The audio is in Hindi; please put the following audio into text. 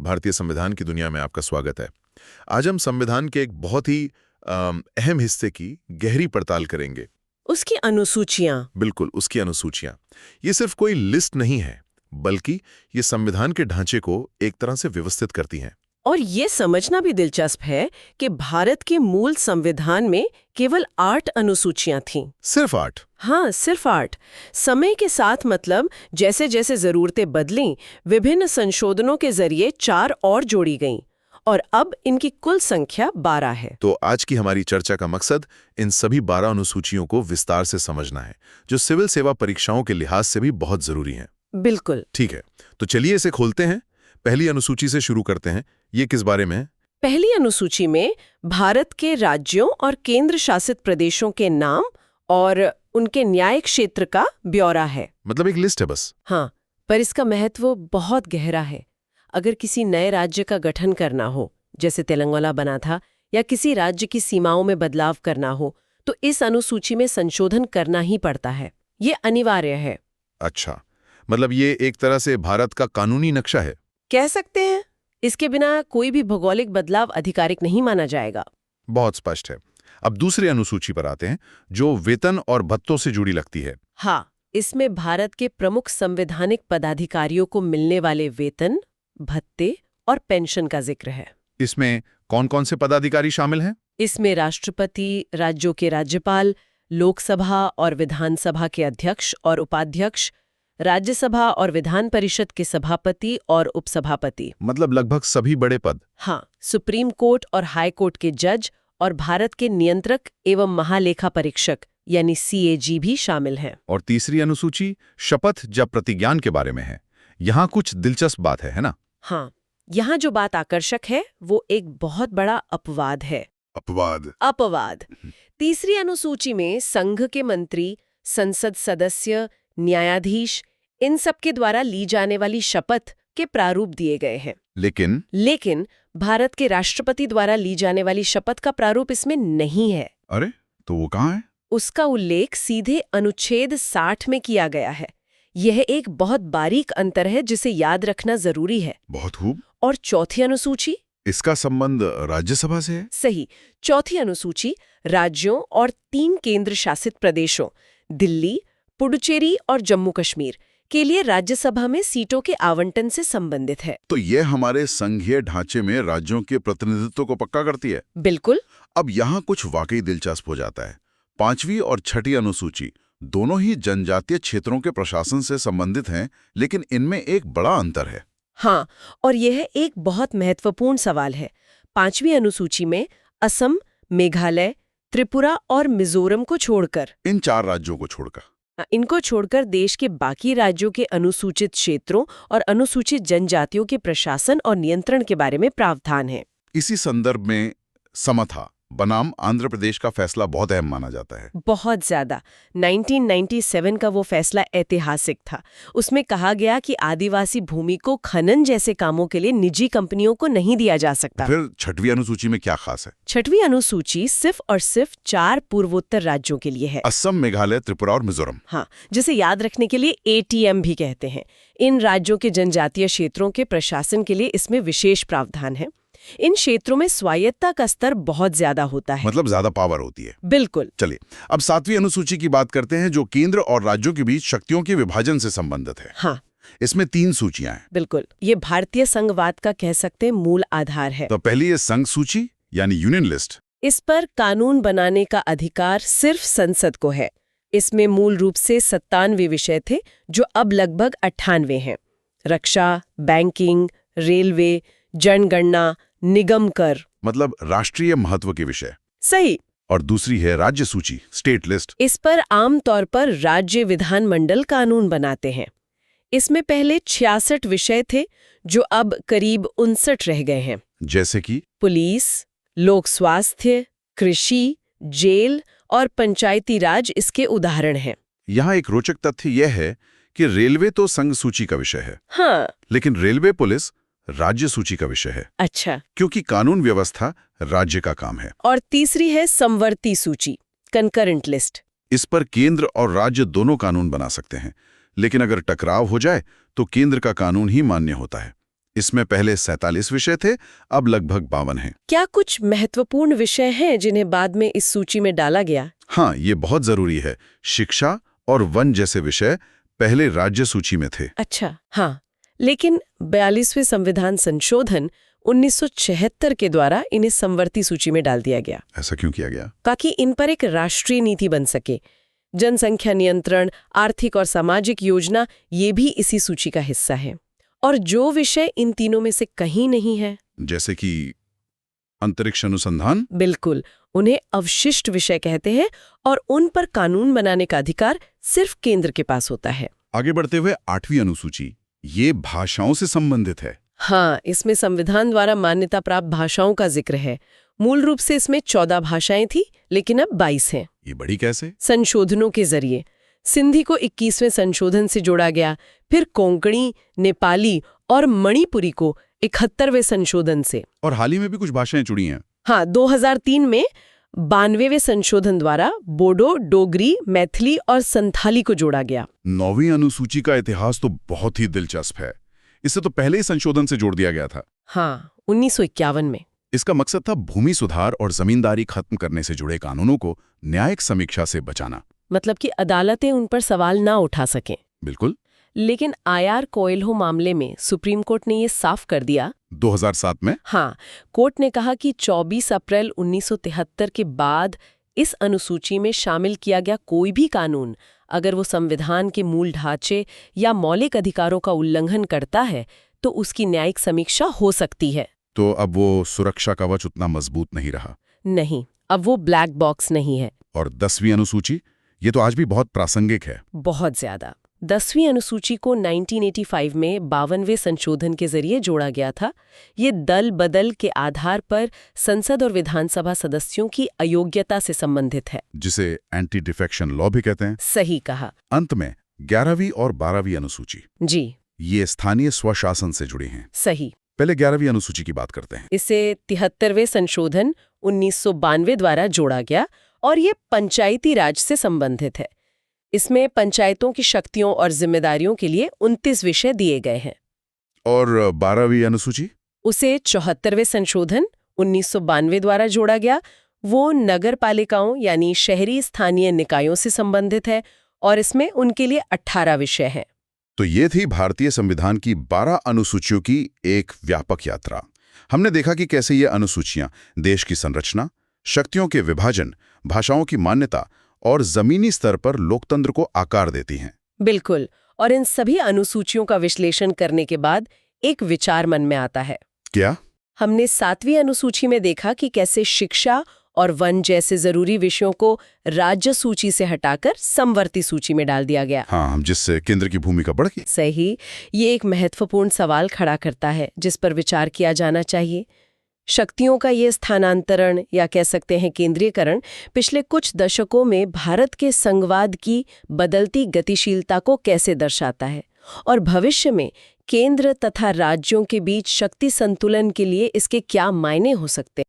भारतीय संविधान की दुनिया में आपका स्वागत है। आज हम संविधान के एक बहुत ही अहम हिस्से की गहरी पड़ताल करेंगे। उसकी अनुसूचियां। बिल्कुल, उसकी अनुसूचियां। ये सिर्फ कोई लिस्ट नहीं है, बल्कि ये संविधान के ढांचे को एक तरह से व्यवस्थित करती हैं। और ये समझना भी दिलचस्प है कि भारत के मूल संविधान में केवल 8 अनुसूचियां थीं। सिर्फ 8? हाँ, सिर्फ 8। समय के साथ मतलब जैसे जैसे जरूरतें बदलीं, विभिन्न संशोधनों के जरिए 4 और जोड़ी गईं और अब इनकी कुल संख्या 12 है। तो आज की हमारी चर्चा का मकसद इन सभी 12 अनुसूचियों को विस्तार से समझना है, जो सिविल सेवा परीक्षाओं के लिहाज से भी बहुत जरूरी हैं। बिल्कुल। ठीक है, तो चलिए इसे खोलते हैं। पहली अनुसूची से शुरू करते हैं। ये किस बारे में है? पहली अनुसूची में भारत के राज्यों और केंद्र शासित प्रदेशों के नाम और उनके न्याय क्षेत्र का ब्यौरा है। मतलब एक लिस्ट है बस? हाँ, पर इसका महत्व बहुत गहरा है। अगर किसी नए राज्य का गठन करना हो, जैसे तेलंगाना बना था, या किसी राज्य की सीमाओं में बदलाव करना हो, तो इस अनुसूची में संशोधन करना ही पड़ता है। ये अनिवार्य है। अच्छा, मतलब ये एक तरह से भारत का कानूनी नक्शा है, कह सकते हैं। इसके बिना कोई भी भौगोलिक बदलाव आधिकारिक नहीं माना जाएगा। बहुत स्पष्ट है। अब दूसरी अनुसूची पर आते हैं, जो वेतन और भत्तों से जुड़ी लगती है। हाँ, इसमें भारत के प्रमुख संवैधानिक पदाधिकारियों को मिलने वाले वेतन, भत्ते और पेंशन का जिक्र है। इसमें कौन कौन से पदाधिकारी शामिल हैं? इसमें राष्ट्रपति, राज्यों के राज्यपाल, लोकसभा और विधानसभा के अध्यक्ष और उपाध्यक्ष, राज्यसभा और विधान परिषद के सभापति और उपसभापति, मतलब लगभग सभी बड़े पद। हाँ, सुप्रीम कोर्ट और हाई कोर्ट के जज और भारत के नियंत्रक एवं महालेखा परीक्षक यानी CAG भी शामिल हैं। और तीसरी अनुसूची शपथ या प्रतिज्ञान के बारे में है। यहाँ कुछ दिलचस्प बात है ना? हाँ, यहाँ जो बात आकर्षक है वो एक बहुत बड़ा अपवाद है। अपवाद। तीसरी अनुसूची में संघ के मंत्री, संसद सदस्य, न्यायाधीश, इन सब के द्वारा ली जाने वाली शपथ के प्रारूप दिए गए हैं। लेकिन भारत के राष्ट्रपति द्वारा ली जाने वाली शपथ का प्रारूप इसमें नहीं है। अरे, तो वो कहाँ है? उसका उल्लेख सीधे अनुच्छेद 60 में किया गया है। यह एक बहुत बारीक अंतर है जिसे याद रखना जरूरी है। बहुत खूब। और चौथी अनुसूची? इसका संबंध राज्यसभा से है? सही। चौथी अनुसूची राज्यों और 3 केंद्र शासित प्रदेशों, दिल्ली, पुडुचेरी और जम्मू कश्मीर के लिए राज्यसभा में सीटों के आवंटन से संबंधित है। तो ये हमारे संघीय ढांचे में राज्यों के प्रतिनिधित्व को पक्का करती है। बिल्कुल। अब यहाँ कुछ वाकई दिलचस्प हो जाता है। 5वीं और 6ठी अनुसूची दोनों ही जनजातीय क्षेत्रों के प्रशासन से संबंधित हैं, लेकिन इनमें एक बड़ा अंतर है। हाँ, और यह एक बहुत महत्वपूर्ण सवाल है। 5वीं अनुसूची में असम, मेघालय, त्रिपुरा और मिजोरम को छोड़कर, इन 4 राज्यों को छोड़कर, इनको छोड़कर देश के बाकी राज्यों के अनुसूचित क्षेत्रों और अनुसूचित जनजातियों के प्रशासन और नियंत्रण के बारे में प्रावधान है। इसी संदर्भ में समथा बनाम आंध्र प्रदेश का फैसला बहुत अहम माना जाता है। बहुत ज्यादा। 1997 का वो फैसला ऐतिहासिक था। उसमें कहा गया कि आदिवासी भूमि को खनन जैसे कामों के लिए निजी कंपनियों को नहीं दिया जा सकता। फिर 6वीं अनुसूची में क्या खास है? 6वीं अनुसूची सिर्फ और सिर्फ 4 पूर्वोत्तर राज्यों के लिए है। असम, मेघालय, त्रिपुरा और मिजोरम। हाँ, जिसे याद रखने के लिए ATM भी कहते हैं। इन राज्यों के जनजातीय क्षेत्रों के प्रशासन के लिए इसमें विशेष प्रावधान है। इन क्षेत्रों में स्वायत्ता का स्तर बहुत ज्यादा होता है। मतलब ज्यादा पावर होती है। बिल्कुल। चलिए, अब 7वीं अनुसूची की बात करते हैं, जो केंद्र और राज्यों के बीच शक्तियों के विभाजन से संबंधित है। हाँ, इसमें 3 सूचियां हैं। बिल्कुल। ये भारतीय संघवाद का कह सकते हैं मूल आधार है। तो पहली है संघ सूची यानी यूनियन लिस्ट। इस पर कानून बनाने का अधिकार सिर्फ संसद को है। इसमें मूल रूप से 97 विषय थे, जो अब लगभग 98 हैं। रक्षा, बैंकिंग, रेलवे, जनगणना, निगम कर, मतलब राष्ट्रीय महत्व के विषय। सही। और दूसरी है राज्य सूची, स्टेट लिस्ट। इस पर आमतौर पर राज्य विधानमंडल कानून बनाते हैं। इसमें पहले 66 विषय थे, जो अब करीब 59 रह गए हैं। जैसे कि पुलिस, लोक स्वास्थ्य, कृषि, जेल और पंचायती राज इसके उदाहरण हैं। यहाँ एक रोचक तथ्य यह है कि रेलवे तो संघ सूची का विषय है। हाँ, लेकिन रेलवे पुलिस राज्य सूची का विषय है। अच्छा। क्योंकि कानून व्यवस्था राज्य का काम है। और तीसरी है समवर्ती सूची, कंकरेंट लिस्ट। इस पर केंद्र और राज्य दोनों कानून बना सकते हैं, लेकिन अगर टकराव हो जाए तो केंद्र का कानून ही मान्य होता है। इसमें पहले 47 विषय थे, अब लगभग 52 हैं। क्या कुछ महत्वपूर्ण विषय हैं जिन्हें बाद में इस सूची में डाला गया? हाँ, ये बहुत जरूरी है। शिक्षा और वन जैसे विषय पहले राज्य सूची में थे। अच्छा, हाँ, लेकिन 42वें संविधान संशोधन 1976 के द्वारा इन्हें समवर्ती सूची में डाल दिया गया। ऐसा क्यों किया गया? ताकि इन पर एक राष्ट्रीय नीति बन सके। जनसंख्या नियंत्रण, आर्थिक और सामाजिक योजना, ये भी इसी सूची का हिस्सा है। और जो विषय इन तीनों में से कहीं नहीं है, जैसे कि अंतरिक्ष अनुसंधान, बिल्कुल, उन्हें अवशिष्ट विषय कहते हैं और उन पर कानून बनाने का अधिकार सिर्फ केंद्र के पास होता है। आगे बढ़ते हुए 8वीं अनुसूची, ये भाषाओं से संबंधित है। हाँ, इसमें संविधान द्वारा मान्यता प्राप्त भाषाओं का जिक्र है। मूल रूप से इसमें 14 भाषाएं थी, लेकिन अब 22 हैं। ये बढ़ी कैसे? संशोधनों के जरिए। सिंधी को 21वें संशोधन से जोड़ा गया, फिर कोंकणी, नेपाली और मणिपुरी को 71वें संशोधन से। और हाल ही में भी कुछ भाषाएं जुड़ी हैं। हाँ, 2003 में 92वें संशोधन द्वारा बोडो, डोगरी, मैथिली और संथाली को जोड़ा गया। 9वीं अनुसूची का इतिहास तो बहुत ही दिलचस्प है। इसे तो पहले ही संशोधन से जोड़ दिया गया था। हाँ, 1951 में। इसका मकसद था भूमि सुधार और जमींदारी खत्म करने से जुड़े कानूनों को न्यायिक समीक्षा से बचाना। मतलब कि अदालतें उन पर सवाल ना उठा सकें। बिल्कुल। लेकिन आईआर कोयल्हो मामले में सुप्रीम कोर्ट ने ये साफ कर दिया 2007 में। हाँ, कोर्ट ने कहा कि 24 अप्रैल 1973 के बाद इस अनुसूची में शामिल किया गया कोई भी कानून अगर वो संविधान के मूल ढांचे या मौलिक अधिकारों का उल्लंघन करता है तो उसकी न्यायिक समीक्षा हो सकती है। तो अब वो सुरक्षा कवच उतना मजबूत नहीं रहा। नहीं, अब वो ब्लैक बॉक्स नहीं है। और 10वीं अनुसूची, ये तो आज भी बहुत प्रासंगिक है। बहुत ज्यादा। 10वीं अनुसूची को 1985 में 52वें संशोधन के जरिए जोड़ा गया था। ये दल बदल के आधार पर संसद और विधानसभा सदस्यों की अयोग्यता से संबंधित है, जिसे एंटी डिफेक्शन लॉ भी कहते हैं। सही कहा। अंत में 11वीं और 12वीं अनुसूची, जी, ये स्थानीय स्वशासन से जुड़ी हैं। सही। पहले 11वीं अनुसूची की बात करते हैं। इसे 73वें संशोधन 1992 द्वारा जोड़ा गया और ये पंचायती राज से संबंधित है। इसमें पंचायतों की शक्तियों और जिम्मेदारियों के लिए 29 विषय दिए गए हैं। और 12वीं अनुसूची, उसे 74वें संशोधन 1992 द्वारा जोड़ा गया। वो नगर पालिकाओं यानी शहरी स्थानीय निकायों से संबंधित है और इसमें उनके लिए 18 विषय हैं। तो ये थी भारतीय संविधान की 12 अनुसूचियों की एक व्यापक यात्रा। हमने देखा कि कैसे ये अनुसूचियां देश की संरचना, शक्तियों के विभाजन, भाषाओं की मान्यता और जमीनी स्तर पर लोकतंत्र को आकार देती हैं। बिल्कुल। और इन सभी अनुसूचियों का विश्लेषण करने के बाद एक विचार मन में आता है। क्या? हमने 7वीं अनुसूची में देखा कि कैसे शिक्षा और वन जैसे जरूरी विषयों को राज्य सूची से हटाकर समवर्ती सूची में डाल दिया गया। हाँ, जिससे केंद्र की भूमिका बढ़ गई। सही। ये एक महत्वपूर्ण सवाल खड़ा करता है जिस पर विचार किया जाना चाहिए। शक्तियों का ये स्थानांतरण या कह सकते हैं केंद्रीयकरण पिछले कुछ दशकों में भारत के संघवाद की बदलती गतिशीलता को कैसे दर्शाता है और भविष्य में केंद्र तथा राज्यों के बीच शक्ति संतुलन के लिए इसके क्या मायने हो सकते हैं।